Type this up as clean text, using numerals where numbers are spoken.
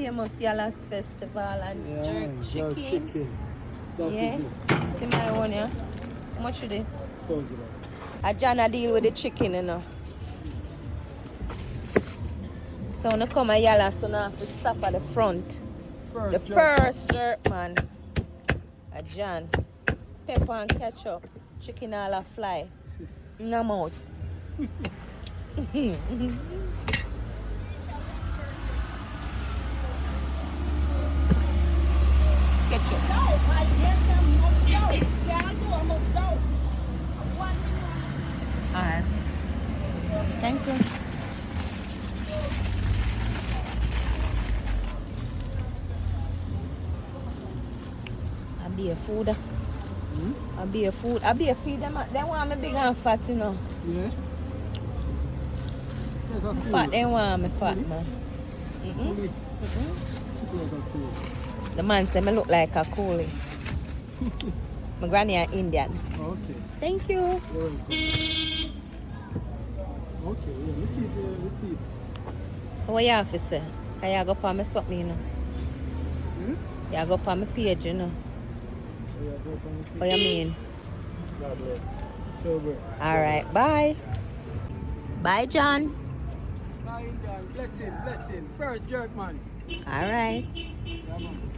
famous Yallahs festival and jerk chicken. That Yeah. is it. See my one, yeah? How much is this? $1,000. I Jana deal with the chicken, you know. So when I come to Yallahs, so now I have to stop at the front. The first jerk, man. A John. Pepper and ketchup. Chicken all a fly. In the mouth. Ketchup. Alright. Thank you. I'll be a food. I'll be a food. I'll be a feed them. They want me big and fat, you know. Yeah? Fat, they want me fat, man. The man said me look like a coolie. My granny is Indian. Okay. Thank you. You're welcome. Okay, yeah, receive. So what you have to say? Can you go for me something, you know? You go for me page, you know? What you mean? God bless. Sure, bro. Alright, bye. Bye, John. Bye, Indian. Blessing. First jerk, man. Alright. Yeah, man.